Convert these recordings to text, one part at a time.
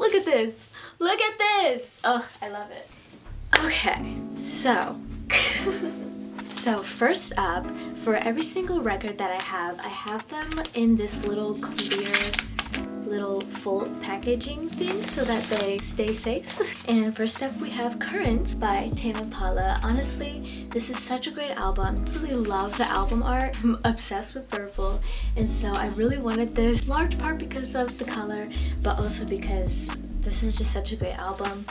Look at this. Look at this. Oh, I love it. Okay, so so first up, for every single record that I have them in this little clear little fold packaging thing so that they stay safe. And first up we have Currents by Tame Impala. Honestly, this is such a great album. I absolutely love the album art. I'm obsessed with purple, and so I really wanted this, large part because of the color, but also because this is just such a great album.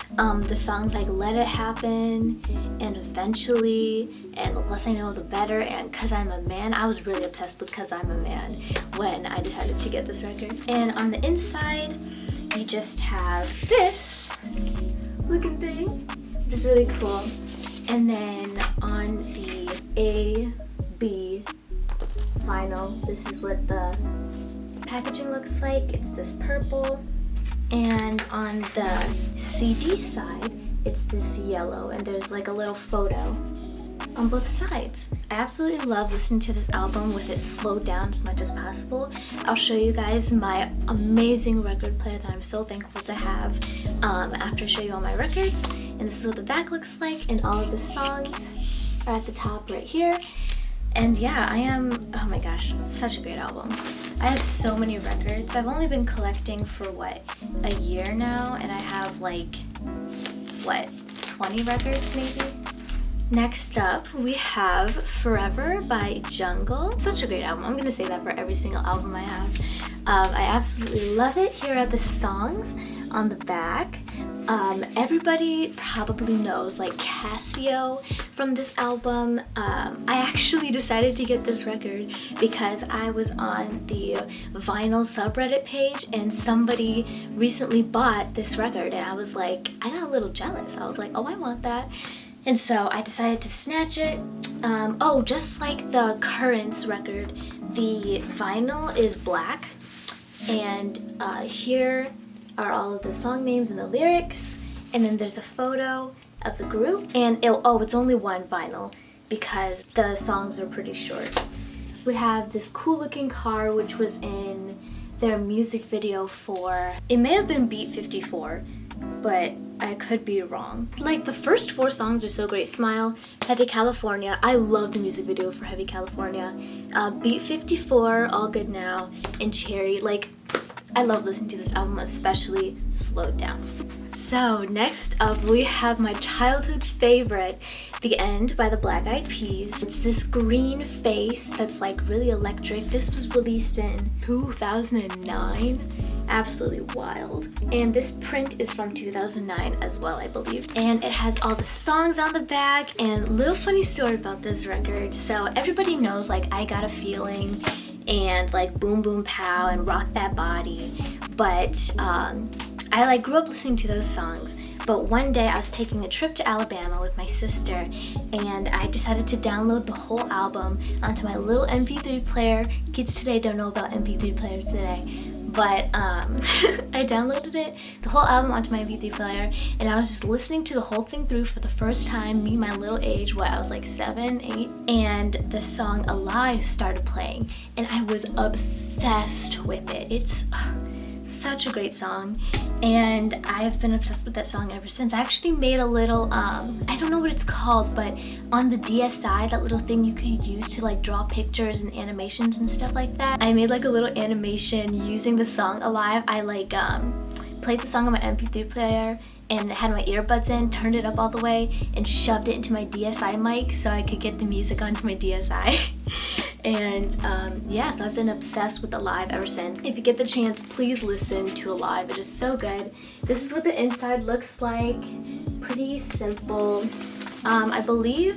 The songs like Let It Happen and Eventually and The Less I Know the Better and Cause I'm a Man. I was really obsessed with Cause I'm a Man when I decided to get this record. And on the inside, you just have this looking thing, which is really cool. And then on the A, B vinyl, this is what the packaging looks like. It's this purple. And on the CD side, it's this yellow, and there's like a little photo on both sides. I absolutely love listening to this album with it slowed down as much as possible. I'll show you guys my amazing record player that I'm so thankful to have after I show you all my records. And this is what the back looks like, and all of the songs are at the top right here. And yeah, oh my gosh, such a great album. I have so many records. I've only been collecting for what, a year now, and I have like, what, 20 records maybe? Next up, we have Forever by Jungle. Such a great album. I'm gonna say that for every single album I have. I absolutely love it. Here are the songs on the back. Everybody probably knows like Casio from this album. I actually decided to get this record because I was on the vinyl subreddit page and somebody recently bought this record, and I was like, I got a little jealous. I was like, oh, I want that. And so I decided to snatch it. Oh, just like the Currents record, the vinyl is black, and here are all of the song names and the lyrics, and then there's a photo of the group, and it's only one vinyl because the songs are pretty short. We have this cool looking car which was in their music video for, it may have been Beat 54, but I could be wrong. Like, the first 4 songs are so great. Smile, Heavy California, I love the music video for Heavy California, Beat 54, All Good Now, and Cherry. Like, I love listening to this album, especially Slowed Down. So next up we have my childhood favorite, The End by the Black Eyed Peas. It's this green face that's like really electric. This was released in 2009. Absolutely wild. And this print is from 2009 as well, I believe. And it has all the songs on the back, and little funny story about this record. So everybody knows like I Got a Feeling and like Boom Boom Pow and Rock That Body, but I like grew up listening to those songs. But one day I was taking a trip to Alabama with my sister, and I decided to download the whole album onto my little MP3 player. Kids today don't know about MP3 players today, but I downloaded it, the whole album, onto my MP3 player, and I was just listening to the whole thing through for the first time, me my little age, I was like 7, 8, and the song Alive started playing, and I was obsessed with it. It's such a great song, and I've been obsessed with that song ever since. I actually made a little, I don't know what it's called, but on the DSi, that little thing you could use to like draw pictures and animations and stuff like that, I made like a little animation using the song Alive. I like played the song on my MP3 player and had my earbuds in, turned it up all the way, and shoved it into my DSi mic so I could get the music onto my DSi. And yeah, so I've been obsessed with Alive ever since. If you get the chance, please listen to Alive. It is so good. This is what the inside looks like. Pretty simple. I believe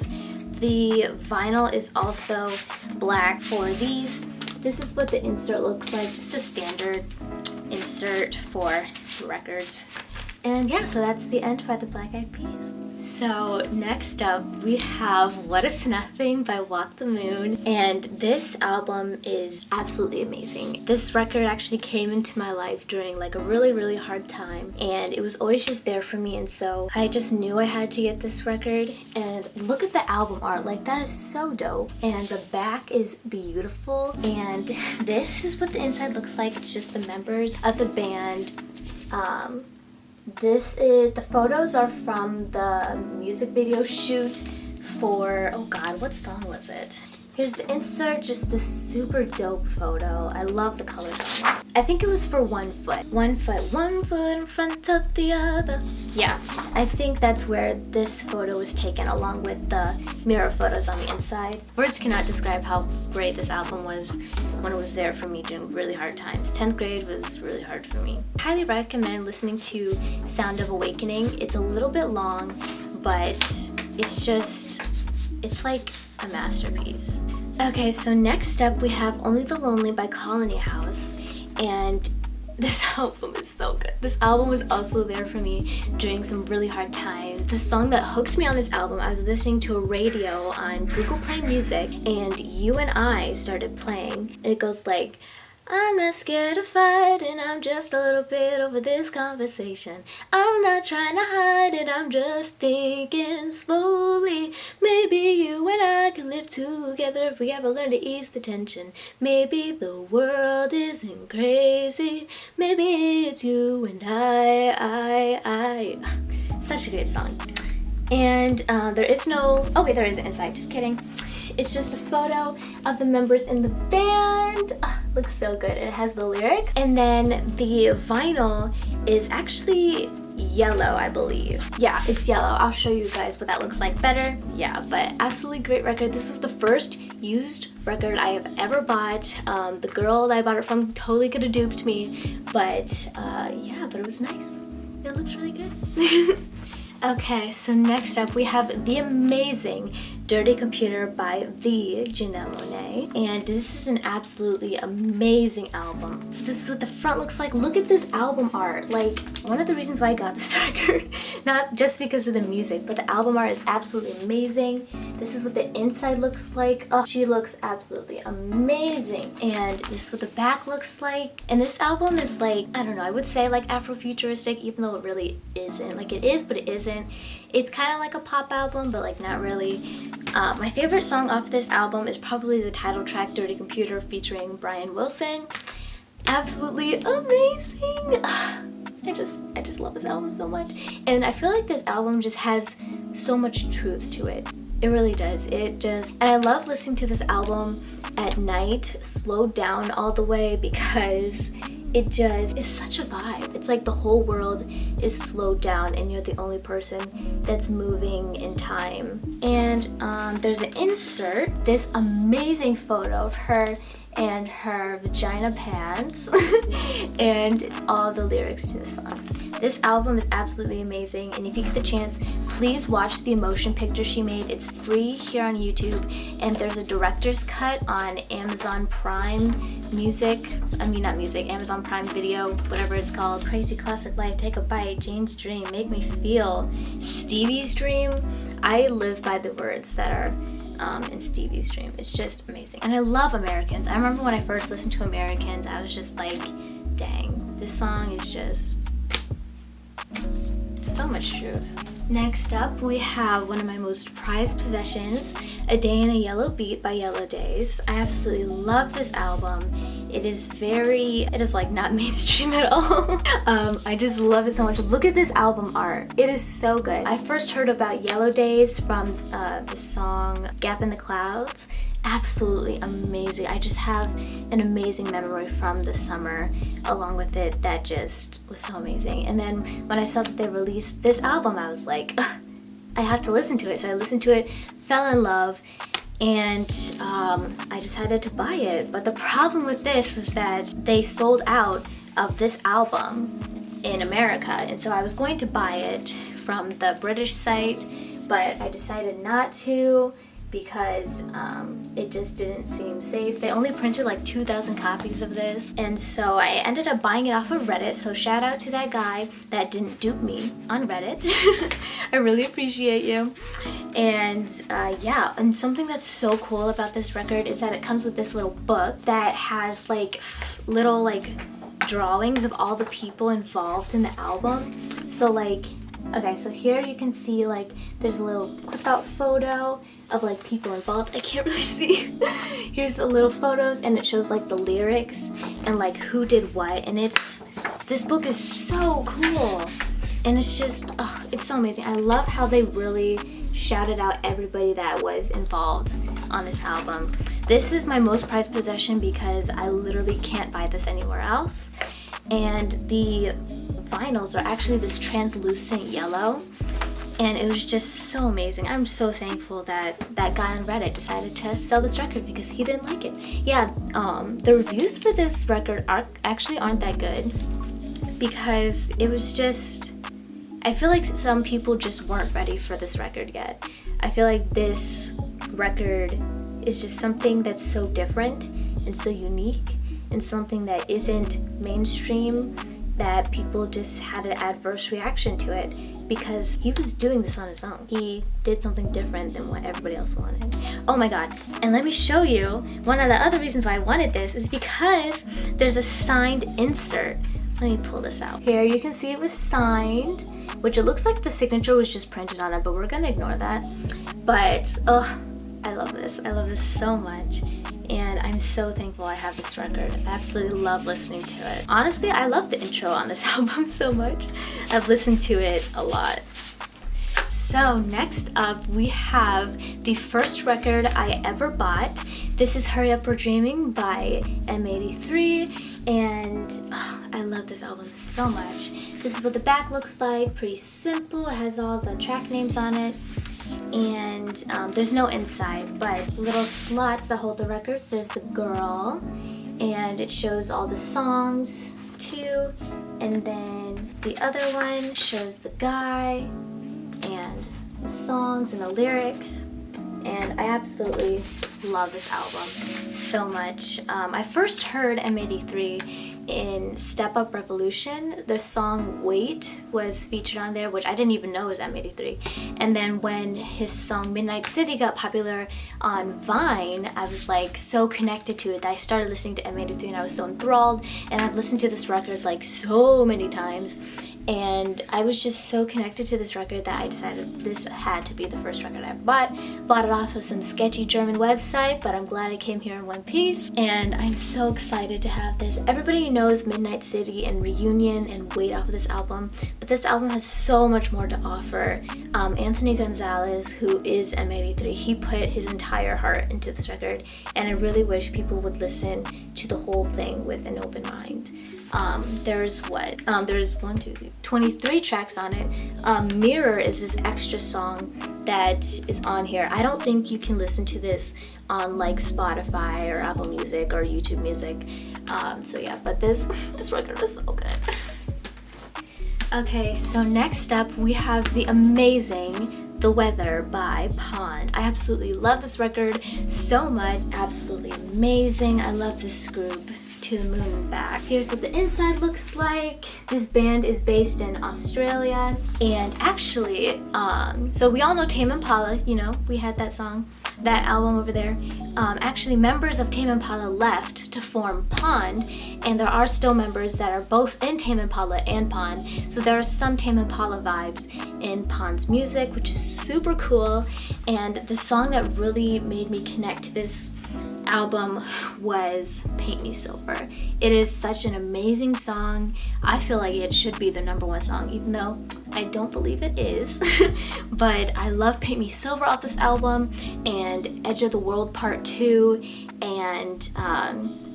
the vinyl is also black for these. This is what the insert looks like, just a standard insert for records. And yeah, so that's The End by the Black Eyed Peas. So next up we have What If Nothing by Walk the Moon, and this album is absolutely amazing. This record actually came into my life during like a really hard time, and it was always just there for me, and so I just knew I had to get this record. And look at the album art, like that is so dope, and the back is beautiful, and this is what the inside looks like. It's just the members of the band The photos are from the music video shoot for, oh god, what song was it? Here's the insert, just this super dope photo. I love the colors on it. I think it was for one foot. One foot in front of the other. Yeah, I think that's where this photo was taken along with the mirror photos on the inside. Words cannot describe how great this album was when it was there for me during really hard times. 10th grade was really hard for me. Highly recommend listening to Sound of Awakening. It's a little bit long, but it's like a masterpiece. Okay, so next up we have Only the Lonely by Colony House, and this album is so good. This album was also there for me during some really hard times. The song that hooked me on this album, I was listening to a radio on Google Play Music, and You and I started playing. It goes like, I'm not scared of fighting, I'm just a little bit over this conversation. I'm not trying to hide it, I'm just thinking slowly. Maybe you and I can live together if we ever learn to ease the tension. Maybe the world isn't crazy, maybe it's you and I. Such a great song. And there is no, oh wait, there is an inside, just kidding. It's just a photo of the members in the band. Oh, looks so good. It has the lyrics. And then the vinyl is actually yellow, I believe. Yeah, it's yellow. I'll show you guys what that looks like better. Yeah, but absolutely great record. This was the first used record I have ever bought. The girl that I bought it from totally could have duped me. But yeah, but it was nice. It looks really good. Okay, so next up we have the amazing Dirty Computer by the Janelle Monáe, and this is an absolutely amazing album. So this is what the front looks like. Look at this album art. Like, one of the reasons why I got this record, not just because of the music, but the album art is absolutely amazing. This is what the inside looks like. Oh, she looks absolutely amazing. And this is what the back looks like. And this album is like, I don't know, I would say like Afrofuturistic, even though it really isn't. Like, it is, but it isn't. It's kind of like a pop album, but like not really. My favorite song off this album is probably the title track, Dirty Computer, featuring Brian Wilson. Absolutely amazing. I just love this album so much. And I feel like this album just has so much truth to it. It really does. And I love listening to this album at night, slowed down all the way, because it just is such a vibe. It's like the whole world is slowed down and you're the only person that's moving in time. And there's an insert, this amazing photo of her and her vagina pants and all the lyrics to the songs. This album is absolutely amazing, and if you get the chance, please watch the emotion picture she made. It's free here on YouTube, and there's a director's cut on Amazon Prime Amazon Prime Video, whatever it's called. Crazy Classic Life, Take a Bite, Jane's Dream, Make Me Feel, Stevie's Dream. I live by the words that are in Stevie's Dream. It's just amazing. And I love Americans. I remember when I first listened to Americans, I was just like, dang, this song is just so much truth. Next up, we have one of my most prized possessions, A Day in a Yellow Beat by Yellow Days. I absolutely love this album. It is like not mainstream at all. I just love it so much. Look at this album art. It is so good. I first heard about Yellow Days from the song Gap in the Clouds. Absolutely amazing. I just have an amazing memory from the summer along with it that just was so amazing. And then when I saw that they released this album, I was like, I have to listen to it. So I listened to it, fell in love, and I decided to buy it. But the problem with this is that they sold out of this album in America, and so I was going to buy it from the British site, but I decided not to because it just didn't seem safe. They only printed like 2,000 copies of this, and so I ended up buying it off of Reddit. So shout out to that guy that didn't dupe me on Reddit. I really appreciate you. And yeah, and something that's so cool about this record is that it comes with this little book that has like little like drawings of all the people involved in the album. So like, okay, so here you can see like there's a little clip out photo of like people involved. I can't really see. Here's the little photos, and it shows like the lyrics and like who did what, and this book is so cool. And it's just, oh, it's so amazing. I love how they really shouted out everybody that was involved on this album. This is my most prized possession because I literally can't buy this anywhere else. And the vinyls are actually this translucent yellow. And it was just so amazing. I'm so thankful that that guy on Reddit decided to sell this record because he didn't like it. Yeah, the reviews for this record actually aren't that good because it was just, I feel like some people just weren't ready for this record yet. I feel like this record is just something that's so different and so unique and something that isn't mainstream that people just had an adverse reaction to it because he was doing this on his own. He did something different than what everybody else wanted. Oh my god. And let me show you, one of the other reasons why I wanted this is because there's a signed insert. Let me pull this out. Here you can see it was signed, which it looks like the signature was just printed on it, but we're gonna ignore that. But, oh, I love this. I love this so much. And I'm so thankful I have this record. I absolutely love listening to it. Honestly, I love the intro on this album so much. I've listened to it a lot. So next up, we have the first record I ever bought. This is Hurry Up We're Dreaming by M83. And oh, I love this album so much. This is what the back looks like. Pretty simple. It has all the track names on it. And there's no inside, but little slots that hold the records. There's the girl, and it shows all the songs too. And then the other one shows the guy and the songs and the lyrics. And I absolutely love this album so much. I first heard M83 in Step Up Revolution. The song Wait was featured on there, which I didn't even know was M83. And then when his song Midnight City got popular on Vine, I was like so connected to it that I started listening to M83 and I was so enthralled. And I've listened to this record like so many times. And I was just so connected to this record that I decided this had to be the first record I bought. Bought it off of some sketchy German website, but I'm glad it came here in one piece. And I'm so excited to have this. Everybody knows Midnight City and Reunion and Wait off of this album, but this album has so much more to offer. Anthony Gonzalez, who is M83, he put his entire heart into this record, and I really wish people would listen to the whole thing with an open mind. There's 23 tracks on it. Mirror is this extra song that is on here. I don't think you can listen to this on like Spotify or Apple Music or YouTube Music. So yeah, but this record is so good. Okay, so next up we have the amazing The Weather by Pond. I absolutely love this record so much. Absolutely amazing. I love this group to the moon and back. Here's what the inside looks like. This band is based in Australia, and actually, so we all know Tame Impala, you know, we had that song, that album over there. Actually, members of Tame Impala left to form Pond, and there are still members that are both in Tame Impala and Pond, so there are some Tame Impala vibes in Pond's music, which is super cool. And the song that really made me connect to this album was Paint Me Silver. It is such an amazing song. I feel like it should be the #1 song, even though I don't believe it is. But I love Paint Me Silver off this album, and Edge of the World Part 2, and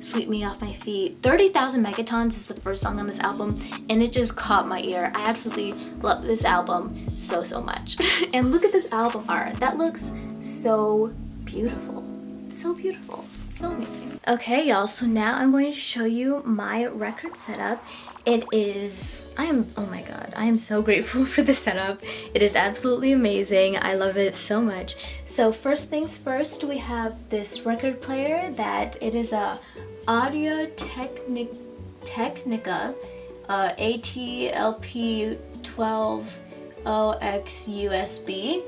Sweep Me Off My Feet. 30,000 Megatons is the first song on this album, and it just caught my ear. I absolutely love this album so much. And look at this album art. That looks so beautiful. So beautiful. So amazing. Okay, y'all, so now I'm going to show you my record setup. It is, oh my god, I am so grateful for the setup. It is absolutely amazing. I love it so much. So first things first, we have this record player that it is a Audio Technica ATLP 12OX USB.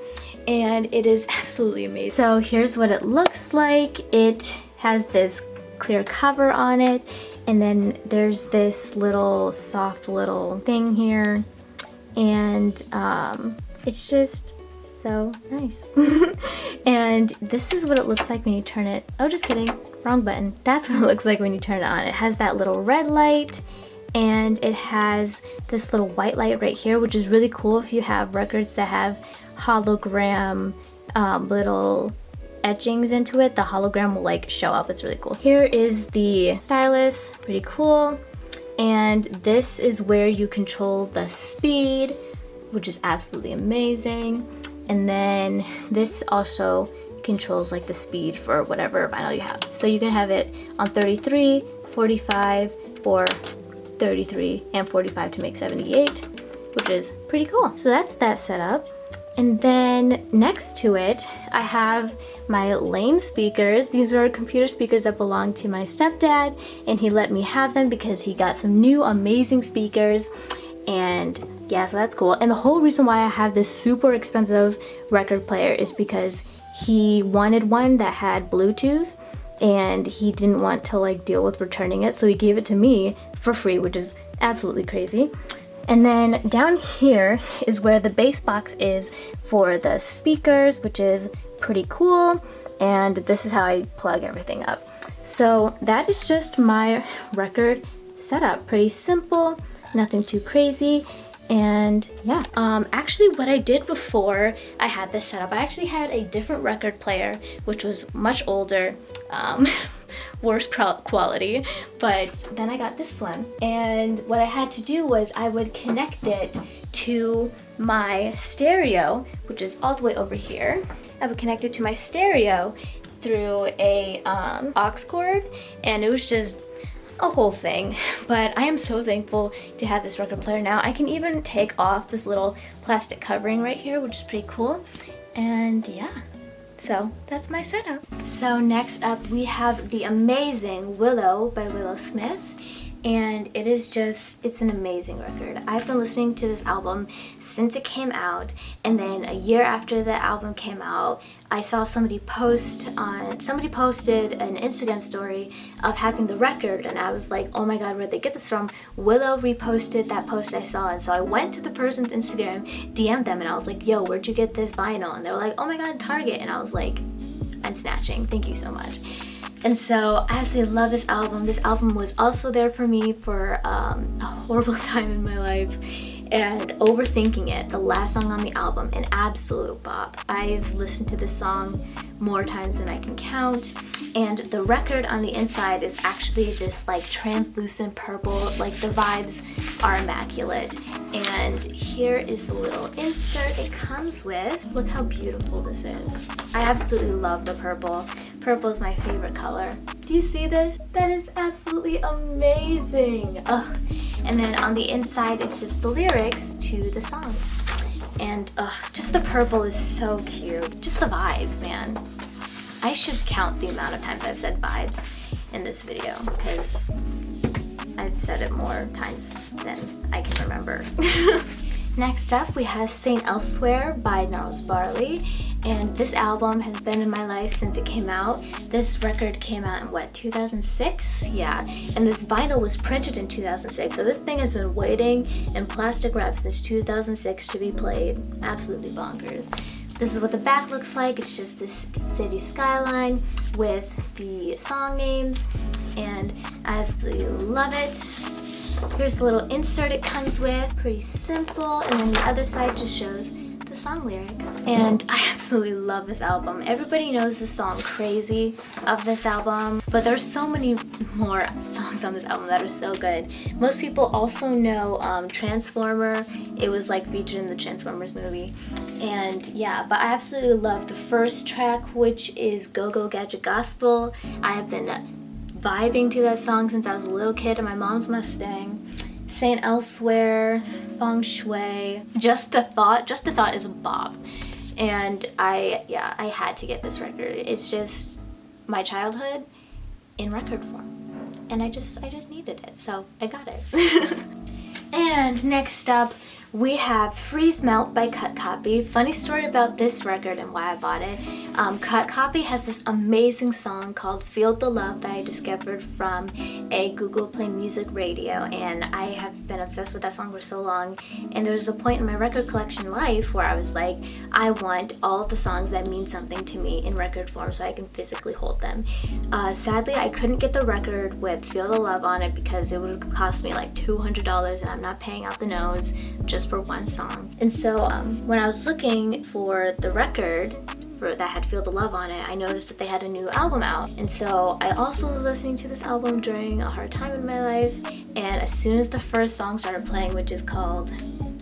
And it is absolutely amazing. So here's what it looks like. It has this clear cover on it, and then there's this little soft little thing here, and it's just so nice. And this is what it looks like when you turn it. Oh, just kidding, wrong button. That's what it looks like when you turn it on. It has that little red light, and it has this little white light right here, which is really cool if you have records that have hologram little etchings into it. The hologram will like show up. It's really cool. Here is the stylus, pretty cool. And this is where you control the speed, which is absolutely amazing. And then this also controls like the speed for whatever vinyl you have. So you can have it on 33, 45, or 33 and 45 to make 78, which is pretty cool. So that's that setup. And then next to it, I have my lame speakers. These are computer speakers that belong to my stepdad, and he let me have them because he got some new amazing speakers. And yeah, so that's cool. And the whole reason why I have this super expensive record player is because he wanted one that had Bluetooth, and he didn't want to like deal with returning it, so he gave it to me for free, which is absolutely crazy. And then down here is where the bass box is for the speakers, which is pretty cool. And this is how I plug everything up. So that is just my record setup. Pretty simple, nothing too crazy. And yeah, actually what I did before I had this setup, I actually had a different record player, which was much older, worse quality, but then I got this one. And what I had to do was I would connect it to my stereo, which is all the way over here. I would connect it to my stereo through a aux cord, and it was just a whole thing. But I am so thankful to have this record player now. I can even take off this little plastic covering right here, which is pretty cool. And yeah, so that's my setup. So next up we have the amazing Willow by Willow Smith. And it is just, it's an amazing record. I've been listening to this album since it came out, and then a year after the album came out, I saw somebody posted an Instagram story of having the record, and I was like, oh my god, where'd they get this from? Willow reposted that post I saw, and so I went to the person's Instagram, DM'd them, and I was like, yo, where'd you get this vinyl? And they were like, oh my god, Target. And I was like, I'm snatching, thank you so much. And so I absolutely love this album. This album was also there for me for a horrible time in my life. And Overthinking It, the last song on the album, an absolute bop. I've listened to this song more times than I can count. And the record on the inside is actually this like translucent purple, like the vibes are immaculate. And here is the little insert it comes with. Look how beautiful this is. I absolutely love the purple. Purple is my favorite color. Do you see this? That is absolutely amazing. Ugh. And then on the inside, it's just the lyrics to the songs. And just the purple is so cute. Just the vibes, man. I should count the amount of times I've said vibes in this video, because I've said it more times than I can remember. Next up, we have Saint Elsewhere by Gnarls Barley. And this album has been in my life since it came out. This record came out in what, 2006? Yeah, and this vinyl was printed in 2006. So this thing has been waiting in plastic wrap since 2006 to be played. Absolutely bonkers. This is what the back looks like. It's just this city skyline with the song names, and I absolutely love it. Here's the little insert it comes with, pretty simple, and then the other side just shows the song lyrics. And I absolutely love this album. Everybody knows the song Crazy of this album, but there's so many more songs on this album that are so good. Most people also know Transformer. It was like featured in the Transformers movie. And yeah, but I absolutely love the first track, which is Go Go Gadget Gospel. I have been vibing to that song since I was a little kid in my mom's Mustang. Saint Elsewhere, Feng Shui, Just a Thought. Just a Thought is a bop. And I had to get this record. It's just my childhood in record form. And I just needed it, so I got it. And next up, we have Freeze Melt by Cut Copy. Funny story about this record and why I bought it. Cut Copy has this amazing song called Feel the Love that I discovered from a Google Play Music radio, and I have been obsessed with that song for so long. And there was a point in my record collection life where I was like, I want all of the songs that mean something to me in record form so I can physically hold them. Sadly, I couldn't get the record with Feel the Love on it because it would cost me like $200, and I'm not paying out the nose just for one song. And so when I was looking for the record that had Feel the Love on it, I noticed that they had a new album out. And so I also was listening to this album during a hard time in my life, and as soon as the first song started playing, which is called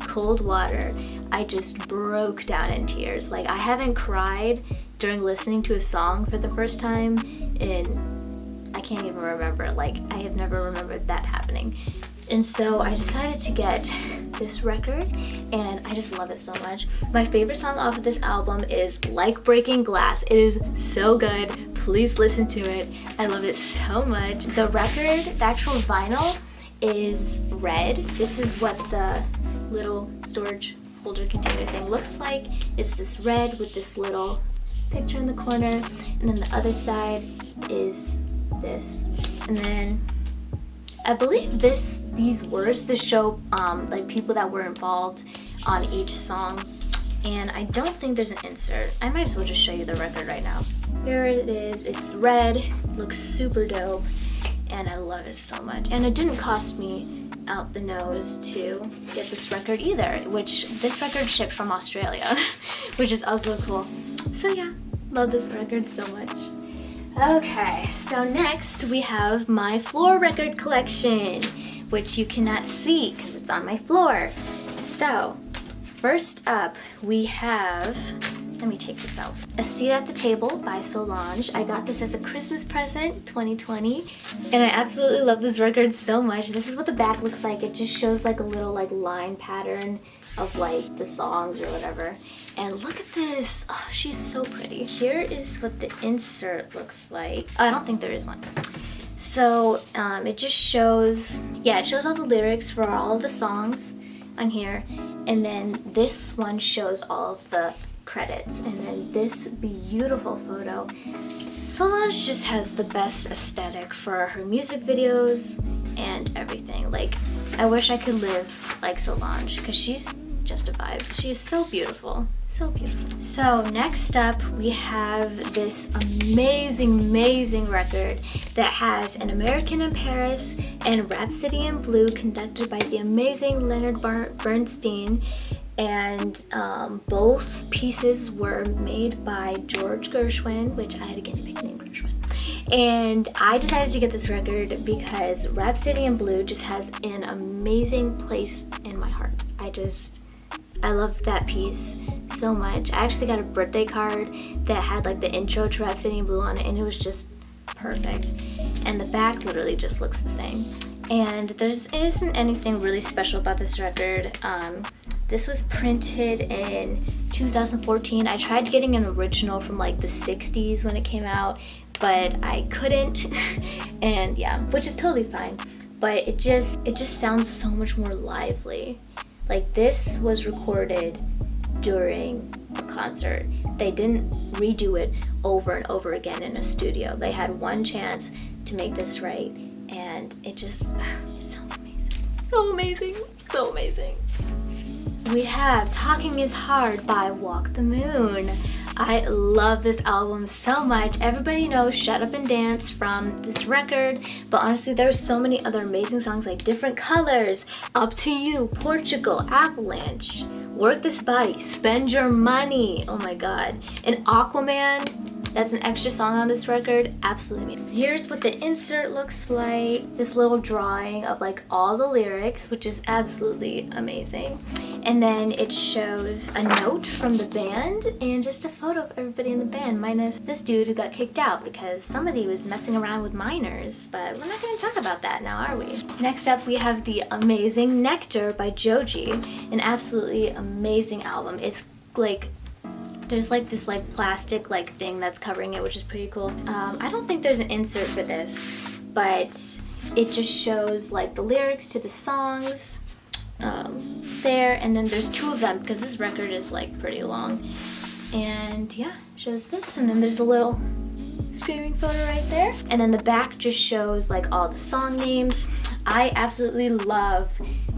Cold Water, I just broke down in tears. Like, I haven't cried during listening to a song for the first time in, I can't even remember, like, I have never remembered that happening. And so I decided to get this record, and I just love it so much. My favorite song off of this album is Like Breaking Glass. It is so good. Please listen to it. I love it so much. The record, the actual vinyl, is red. This is what the little storage holder container thing looks like. It's this red with this little picture in the corner, and then the other side is this. And then I believe these words, this show like people that were involved on each song, and I don't think there's an insert. I might as well just show you the record right now. Here it is. It's red, looks super dope, and I love it so much. And it didn't cost me out the nose to get this record either, which this record shipped from Australia, which is also cool. So yeah, love this record so much. Okay, so next we have my floor record collection, which you cannot see because it's on my floor. So, first up we have, let me take this out, A Seat at the Table by Solange. I got this as a Christmas present 2020, and I absolutely love this record so much. This is what the back looks like. It just shows like a little like line pattern of like the songs or whatever. And look at this. Oh, she's so pretty. Here is what the insert looks like. Oh, I don't think there is one. So it just shows, yeah, it shows all the lyrics for all of the songs on here. And then this one shows all of the credits. And then this beautiful photo. Solange just has the best aesthetic for her music videos and everything. Like, I wish I could live like Solange because she's just a vibe. She is so beautiful. So beautiful. So next up we have this amazing record that has An American in Paris and Rhapsody in Blue, conducted by the amazing Leonard Bernstein, and both pieces were made by George Gershwin, which I had a guinea pig named Gershwin. And I decided to get this record because Rhapsody in Blue just has an amazing place in my heart. I love that piece so much. I actually got a birthday card that had like the intro to Rhapsody in Blue on it, and it was just perfect. And the back literally just looks the same. And there isn't anything really special about this record. This was printed in 2014. I tried getting an original from like the 60s when it came out, but I couldn't. And yeah, which is totally fine. But it just sounds so much more lively. Like, this was recorded during a concert. They didn't redo it over and over again in a studio. They had one chance to make this right, and it sounds amazing. So amazing, so amazing. We have Talking is Hard by Walk the Moon. I love this album so much. Everybody knows Shut Up and Dance from this record, but honestly there's so many other amazing songs like Different Colors, Up to You, Portugal, Avalanche, Work This Body, Spend Your Money, oh my god, and Aquaman. That's an extra song on this record. Absolutely amazing. Here's what the insert looks like. This little drawing of like all the lyrics, which is absolutely amazing. And then it shows a note from the band and just a photo of everybody in the band, minus this dude who got kicked out because somebody was messing around with minors. But we're not going to talk about that now, are we? Next up, we have the Amazing Nectar by Joji. An absolutely amazing album. It's like, there's like this like plastic like thing that's covering it, which is pretty cool. I don't think there's an insert for this, but it just shows like the lyrics to the songs. there, and then there's 2 of them because this record is like pretty long. And yeah, shows this, and then there's a little screaming photo right there. And then the back just shows like all the song names. I absolutely love,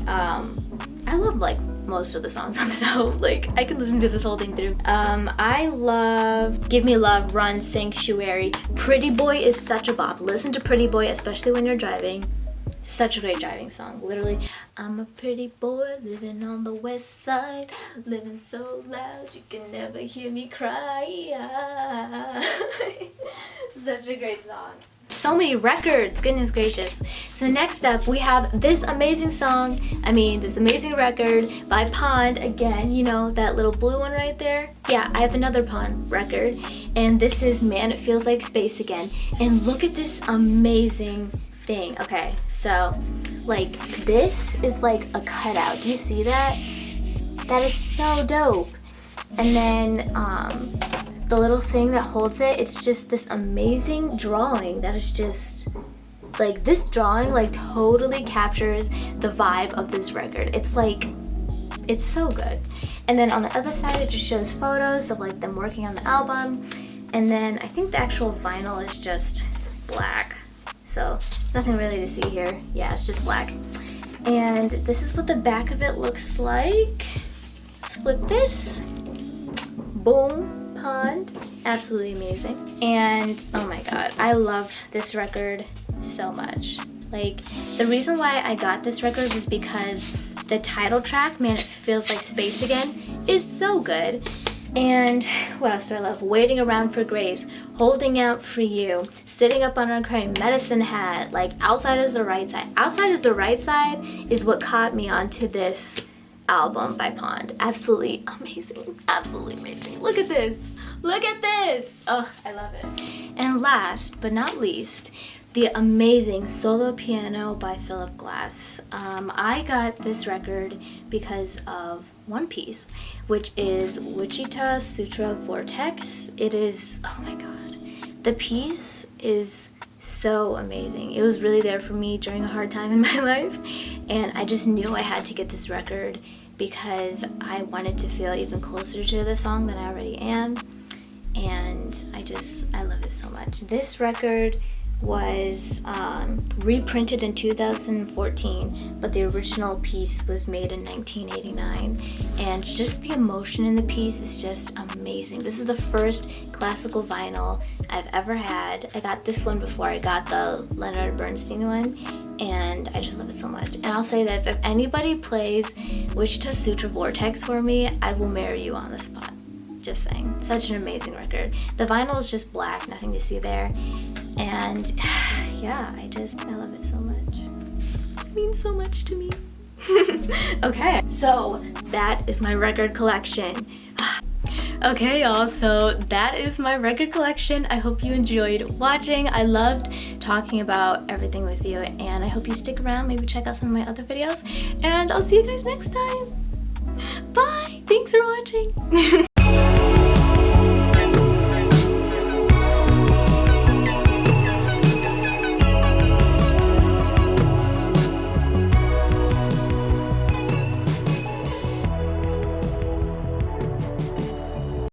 I love like most of the songs on this album. Like I can listen to this whole thing through. I love Give Me Love, Run, Sanctuary. Pretty Boy is such a bop. Listen to Pretty Boy, especially when you're driving. Such a great driving song. Literally, I'm a pretty boy living on the west side, living so loud you can never hear me cry. Such a great song. So many records, goodness gracious. So next up we have this amazing song, this amazing record by Pond. Again, you know, that little blue one right there? Yeah, I have another Pond record, and this is Man It Feels Like Space Again. And look at this amazing thing. Okay, so like this is like a cutout. Do you see that? That is so dope. And then the little thing that holds it, it's just this amazing drawing that is just like, this drawing like totally captures the vibe of this record. It's like, it's so good. And then on the other side it just shows photos of like them working on the album, and then I think the actual vinyl is just black, so nothing really to see here. Yeah, it's just black. And this is what the back of it looks like. Let's flip this. Boom. Pond. Absolutely amazing. And oh my god, I love this record so much. Like, the reason why I got this record was because the title track, Man It Feels Like Space Again, is so good. And what else do I love? Waiting Around for Grace, Holding Out for You, Sitting Up on a Crane, Medicine Hat, like Outside is the Right Side. Outside is the Right Side is what caught me onto this album by Pond. Absolutely amazing. Absolutely amazing. Look at this. Look at this. Oh, I love it. And last but not least, the amazing Solo Piano by Philip Glass. I got this record because of one piece, which is Wichita Sutra Vortex. It is, oh my god, the piece is so amazing. It was really there for me during a hard time in my life, and I just knew I had to get this record because I wanted to feel even closer to the song than I already am, and I love it so much. This record was reprinted in 2014, but the original piece was made in 1989, and just the emotion in the piece is just amazing. This is the first classical vinyl I've ever had. I got this one before I got the Leonard Bernstein one, and I just love it so much. And I'll say this, if anybody plays Wichita Sutra Vortex for me, I will marry you on the spot. Just saying. Such an amazing record. The vinyl is just black, nothing to see there. And yeah, I love it so much. It means so much to me. Okay, so that is my record collection. Okay, y'all, so that is my record collection. I hope you enjoyed watching. I loved talking about everything with you, and I hope you stick around, maybe check out some of my other videos, and I'll see you guys next time. Bye! Thanks for watching!